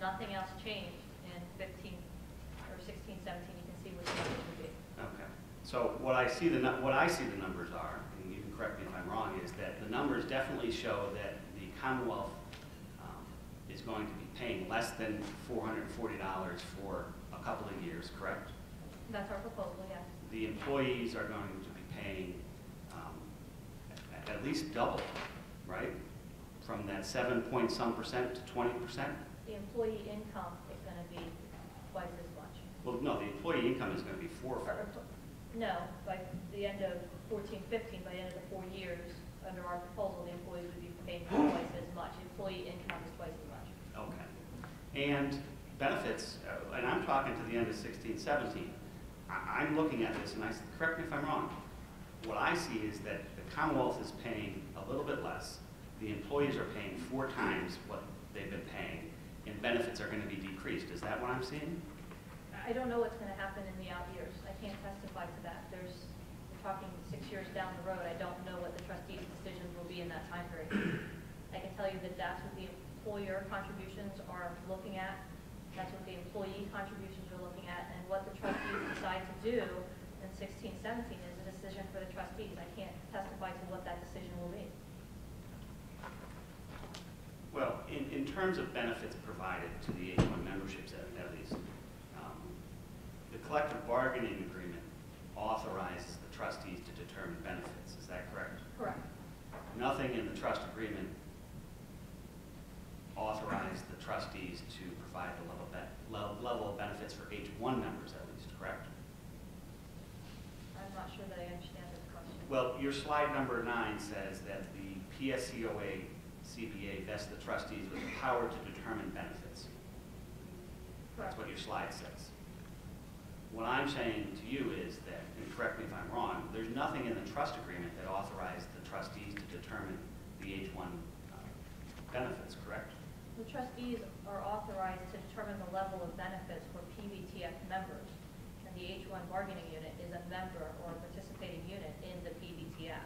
nothing else changed in 15 or 16, 17, you can see what the numbers would be. Okay. So what I see the numbers are, and you can correct me if I'm wrong, is that the numbers definitely show that the Commonwealth is going to be paying less than $440 for a couple of years, correct? That's our proposal, yes. The employees are going to be paying at least double, right? From that 7-point-some% to 20%? The employee income is going to be twice as much. Well, no, the employee income is going to be fourfold. No, by the end of 14, 15, by the end of the 4 years, under our proposal, the employees would be paying twice as much. Employee income is twice as much. Okay. And benefits, and I'm talking to the end of 16, 17. I'm looking at this, and correct me if I'm wrong. What I see is that the Commonwealth is paying a little bit less. The employees are paying 4 times what they've been paying, and benefits are going to be decreased. Is that what I'm seeing? I don't know what's going to happen in the out years. I can't testify to that. We're talking 6 years down the road. I don't know what the trustees' decisions will be in that time period. I can tell you that that's what the employer contributions are looking at. That's what the employee contributions are looking at. And what the trustees decide to do in 16, 17 is a decision for the trustees. I can't testify to what that decision will be. Well, in terms of benefits provided to the H-1 memberships at least, the collective bargaining agreement authorizes the trustees to determine benefits. Is that correct? Correct. Nothing in the trust agreement authorized the trustees to provide the level of benefits for H-1 members at least, correct? I'm not sure that I understand this question. Well, your slide number 9 says that the Pscoa CBA vests the trustees with the power to determine benefits. That's what your slide says. What I'm saying to you is that, and correct me if I'm wrong, there's nothing in the trust agreement that authorized the trustees to determine the H-1 benefits, correct? The trustees are authorized to determine the level of benefits for PVTF members, and the H-1 bargaining unit is a member or a participating unit in the PVTF.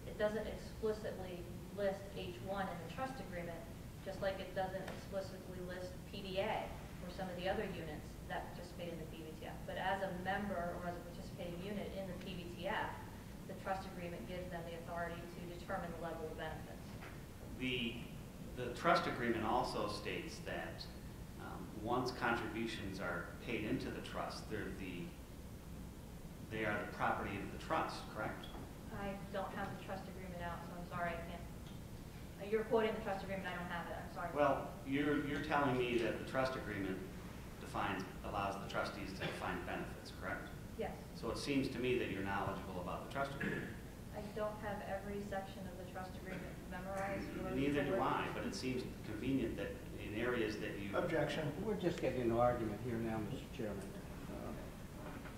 It doesn't explicitly list H-1 in the trust agreement, just like it doesn't explicitly list PDA or some of the other units that participate in the PVTF. But as a member or as a participating unit in the PVTF, the trust agreement gives them the authority to determine the level of benefits. The trust agreement also states that once contributions are paid into the trust, they are the property of the trust, correct? I don't have the trust agreement out, so I'm sorry, I can't. You're quoting the trust agreement, I don't have it, I'm sorry. Well, you're telling me that the trust agreement allows the trustees to define benefits, correct? Yes. So it seems to me that you're knowledgeable about the trust agreement. I don't have every section of the trust agreement memorized. Neither do I, but it seems convenient that in areas that you... Objection. We're just getting into argument here now, Mr. Chairman.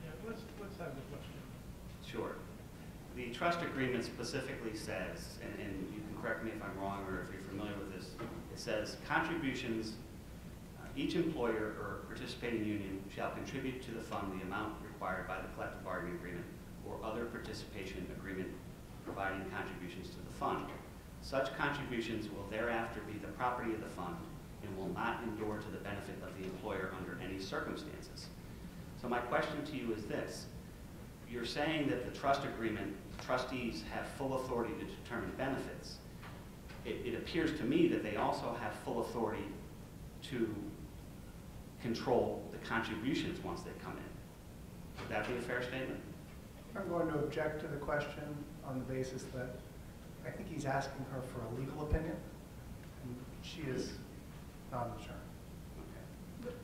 Yeah, let's have the question. Sure. The trust agreement specifically says, and you can correct me if I'm wrong or if you're familiar with this, it says contributions, each employer or participating union shall contribute to the fund the amount required by the collective bargaining agreement or other participation agreement providing contributions to the fund. Such contributions will thereafter be the property of the fund and will not endure to the benefit of the employer under any circumstances. So my question to you is this. You're saying that the trust agreement, trustees have full authority to determine benefits. It appears to me that they also have full authority to control the contributions once they come in. Would that be a fair statement? I'm going to object to the question on the basis that I think he's asking her for a legal opinion, and she is not an attorney. Okay.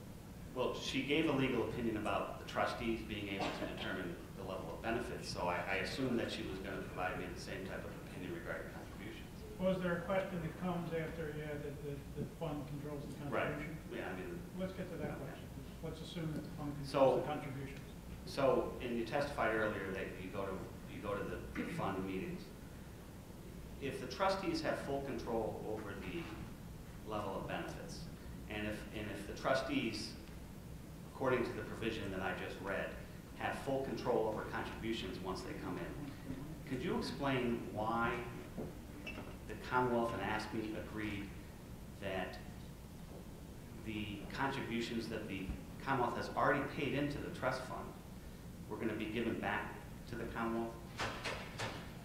Well, she gave a legal opinion about the trustees being able to determine the level of benefits, so I assume that she was going to provide me the same type of opinion regarding contributions. Was there a question that comes after, yeah, that the fund controls the contribution? Right. Yeah, I mean... Let's get to that question. Let's assume that the fund controls So, the contributions. So, and you testified earlier that you go to the fund meetings. If the trustees have full control over the level of benefits, and if the trustees, according to the provision that I just read, have full control over contributions once they come in, could you explain why the Commonwealth and ASME agreed that contributions that the Commonwealth has already paid into the trust fund were going to be given back to the Commonwealth?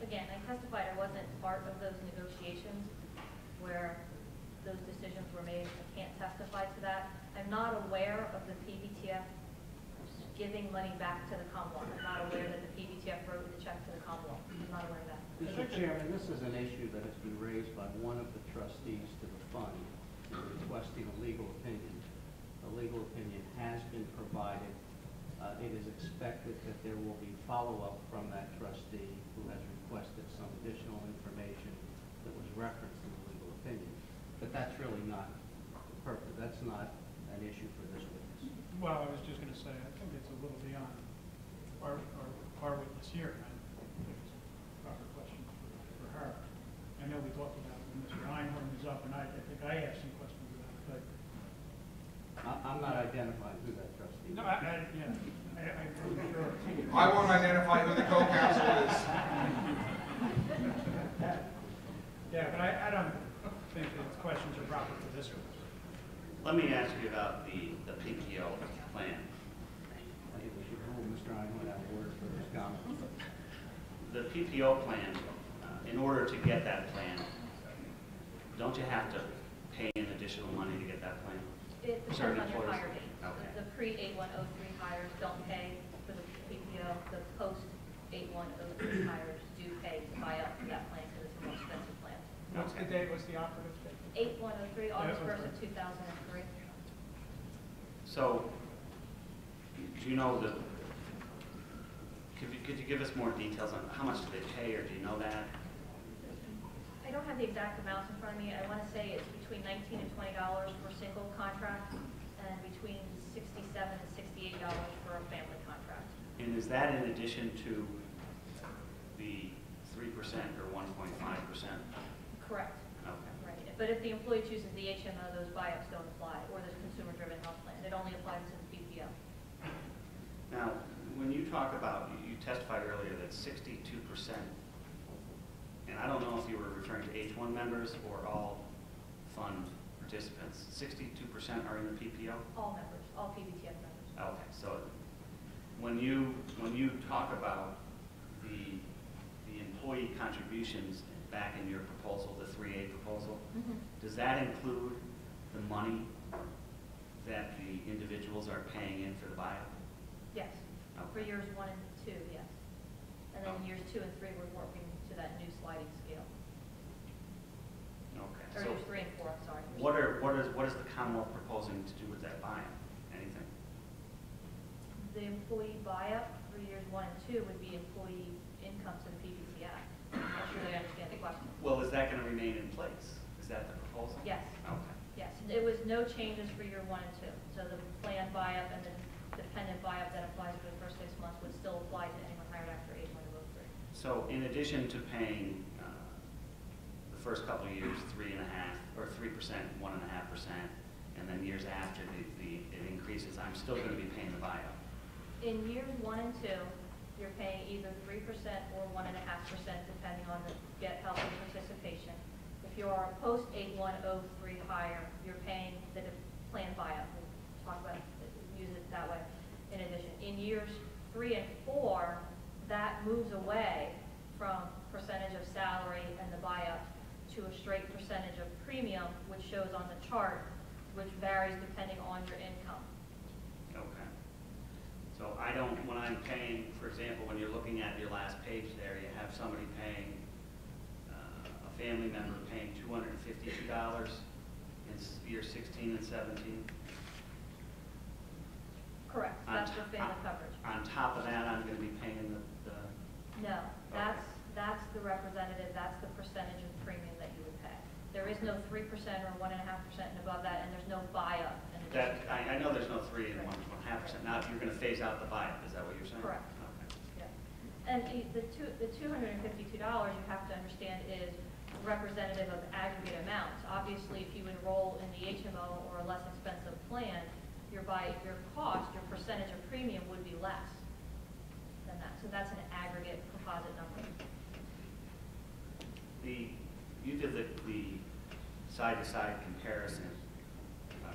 Again, I testified I wasn't part of those negotiations where those decisions were made. I can't testify to that. I'm not aware of the PBTF giving money back to the Commonwealth. I'm not aware that the PBTF wrote the check to the Commonwealth. I'm not aware of that. Mr. Chairman, this is an issue that has been raised by one of the trustees to the fund requesting a legal opinion. A legal opinion has been provided. It is expected that there will be follow-up from that trustee who has requested some additional information that was referenced in the legal opinion. But that's really not the purpose. That's not an issue for this witness. Well, I was just going to say, I think it's a little beyond our witness here. I think it's a proper question for her. I know we talked about it when Mr. Einhorn was up, and I think I asked some questions about it, but. I'm not identifying who that trustee is. No, I'm sure. I won't identify who the co-counsel is. Yeah, but I don't think that questions are proper for this one. Let me ask you about the PPO plan. I think we should hold Mr. Einhorn out of order for this comment. The PPO plan, in order to get that plan, don't you have to pay in additional money to get that plan? It depends Certain on your employees? hire date. Okay. The pre-8103 hires don't pay for the PPO. The post-8103 hires do pay to buy up that plan because it's a more expensive plan. What's the date, what's the operative date? 8103, August 1st of 2003. So, do you know could you give us more details on how much do they pay, or do you know that? I don't have the exact amounts in front of me. I want to say it's between $19 and $20 for a single contract and between $67 and $68 for a family contract. And is that in addition to the 3% or 1.5%? Correct. Okay. Right. But if the employee chooses the HMO, those buy-ups don't apply, or the consumer-driven health plan. It only applies to the PPO. Now, when you talk about, you testified earlier that 62%, and I don't know if you were referring to H-1 members or all fund participants, 62% are in the PPO? All members, all PBTF members. Okay, so when you talk about the employee contributions back in your proposal, the 3A proposal, does that include the money that the individuals are paying in for the buyout? Yes. For Okay. years 1 and 2, yes. And then years 2 and 3, we're working to that new sliding scale. Okay. Or So years 3 and 4, I'm sorry. what is the Commonwealth proposing to do with that buyout? Anything? The employee buy-up for years 1 and 2 would be employee income to the PBTF. I'm not sure I understand the question. Well, is that going to remain in place? Is that the proposal? Yes. Okay. Yes, it was no changes for year 1 and 2. So the planned buy-up and the dependent buy-up that applies for the first 6 months would still apply to anyone hired after 8103. So in addition to paying the first couple of years 3.5% or 3%, 1.5%, and then years after it increases, I'm still going to be paying the buyout. In years 1 and 2, you're paying either 3% or 1.5% depending on the get help and participation. If you're a post-8103 hire, you're paying the planned buyout. We'll talk about use it that way. In addition, in years 3 and 4, that moves away from percentage of salary and the buyout to a straight percentage of premium, which shows on the chart, which varies depending on your income. Okay. So I don't, when I'm paying, for example, when you're looking at your last page there, you have somebody paying, a family member paying $252 in year 16 and 17. Correct. That's for family coverage. On top of that, I'm going to be paying the No, that's the representative, that's the percentage of premium that you would pay. There is no 3% or 1.5% and above that, and there's no buy-up. that, I know there's no 3 and 1.5%. Now, you're going to phase out the buyout, is that what you're saying? Correct. Okay. Yeah. And the $252 you have to understand is representative of aggregate amounts. Obviously, if you enroll in the HMO or a less expensive plan, your cost, your percentage of premium would be less than that. So that's an aggregate composite number. You did the side-to-side comparison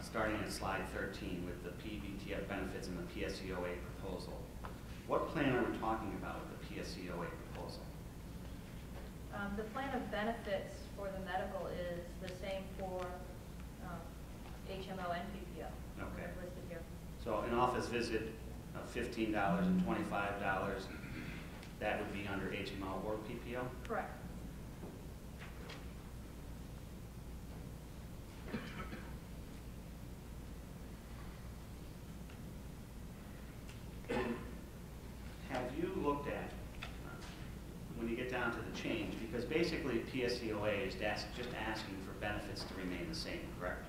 starting at slide 13 with the PVTF benefits and the PSEOA proposal. What plan are we talking about with the PSEOA proposal? The plan of benefits for the medical is the same for HMO and PPO. Okay. They're listed here. So an office visit of $15 and $25, that would be under HMO or PPO? Correct. Have you looked at, when you get down to the change, because basically PSEOA is just asking for benefits to remain the same, correct?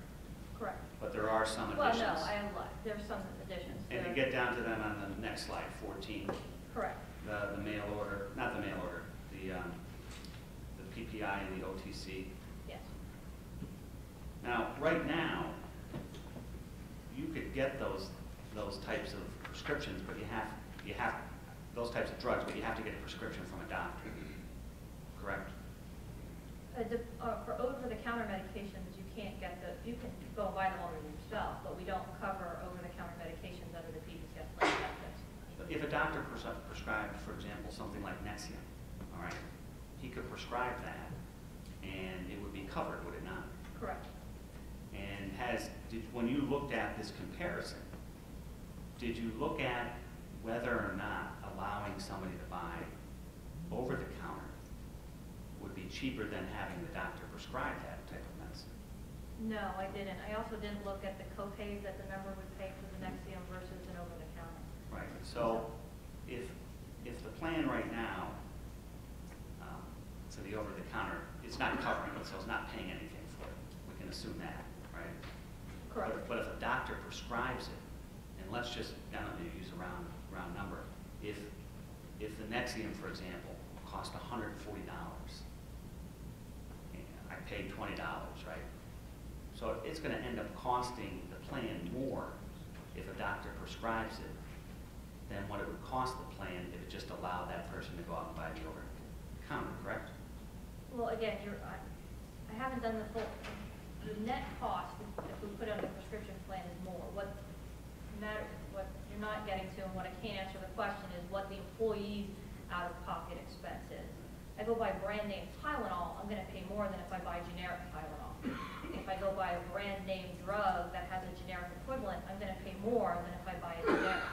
Correct. But there are some Well, additions. no, I have lied. There's some additions. And you get down to them on the next slide, 14. Correct. The mail order, not the mail order, the PPI and the OTC. Yes. Now, right now, you could get those types of prescriptions, but you have those types of drugs, but you have to get a prescription from a doctor, correct? For over-the-counter medications, you can't get you can go and buy them over yourself, but we don't cover over-the-counter medications under the PPCF plan benefits. If a doctor prescribed, for example, something like Nexium, all right, he could prescribe that, and it would be covered, would it not? Correct. And when you looked at this comparison, did you look at whether or not allowing somebody to buy over-the-counter would be cheaper than having the doctor prescribe that type of medicine? No, I didn't. I also didn't look at the copays that the member would pay for the Nexium versus an over-the-counter. Right. So if the plan right now, so the over-the-counter, it's not covering it, so it's not paying anything for it. We can assume that, right? Correct. But if a doctor prescribes it, and let's just, I don't know, use a round number, if the Nexium, for example, cost $140, and I paid $20, right? So it's going to end up costing the plan more if a doctor prescribes it than what it would cost the plan if it just allowed that person to go out and buy the over-the-counter, correct? Well, again, I haven't done the net cost, if we put it on the prescription plan, is more. What you're not getting to, and what I can't answer the question, is what the employee's out-of-pocket expense is. I go buy brand name Tylenol, I'm going to pay more than if I buy generic Tylenol. If I go buy a brand name drug that has a generic equivalent, I'm going to pay more than if I buy a generic.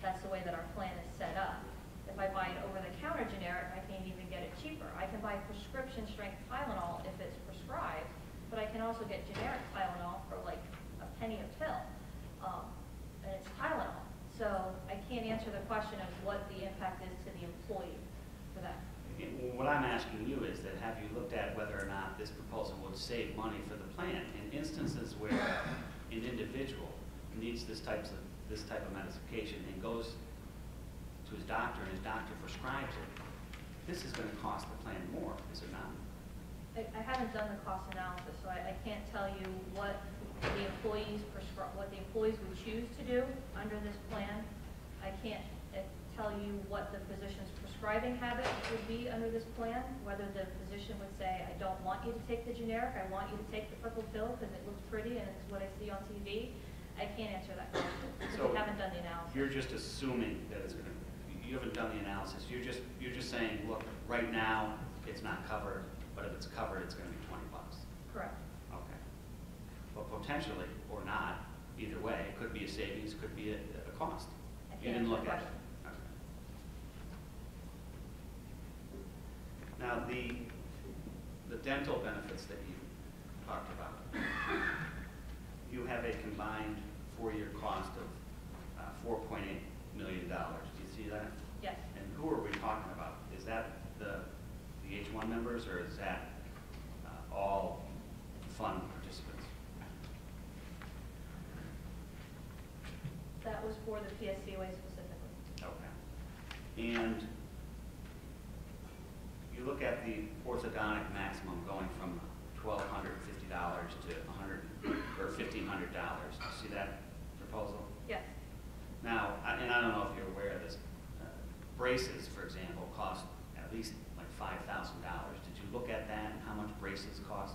That's the way that our plan is set up. If I buy an over-the-counter generic, I can't even get it cheaper. I can buy prescription strength Tylenol if it's prescribed, but I can also get generic Tylenol for like a penny a pill, and it's Tylenol. So I can't answer the question of what the impact is to the employee for that. What I'm asking you is that have you looked at whether or not this proposal would save money for the plan in instances where an individual needs this type of medication and goes to his doctor and his doctor prescribes it? This is going to cost the plan more, is it not? I haven't done the cost analysis, so I can't tell you what the employees would choose to do under this plan. I can't tell you what the physician's prescribing habits would be under this plan, whether the physician would say, I don't want you to take the generic, I want you to take the purple pill because it looks pretty and it's what I see on TV. I can't answer that question because we haven't done the analysis. You're just assuming that it's going to, you haven't done the analysis. You're just saying, look, right now it's not covered, but if it's covered, it's going to be $20. Correct. Okay. But potentially, or not, either way, it could be a savings, could be a cost. You didn't look at it. Okay. Now, the dental benefits that you talked about, you have a combined 4-year cost of $4.8 million. Do you see that? Yes. And who are we talking about? Is that the H-1 members, or is that all fund participants? That was for the PSCOA specifically. Okay. And you look at the orthodontic maximum going from $1,250 to $1,500. Do you see that proposal? Yes. Now, and I don't know if you're aware of this, braces, for example, cost at least like $5,000. Did you look at that and how much braces cost?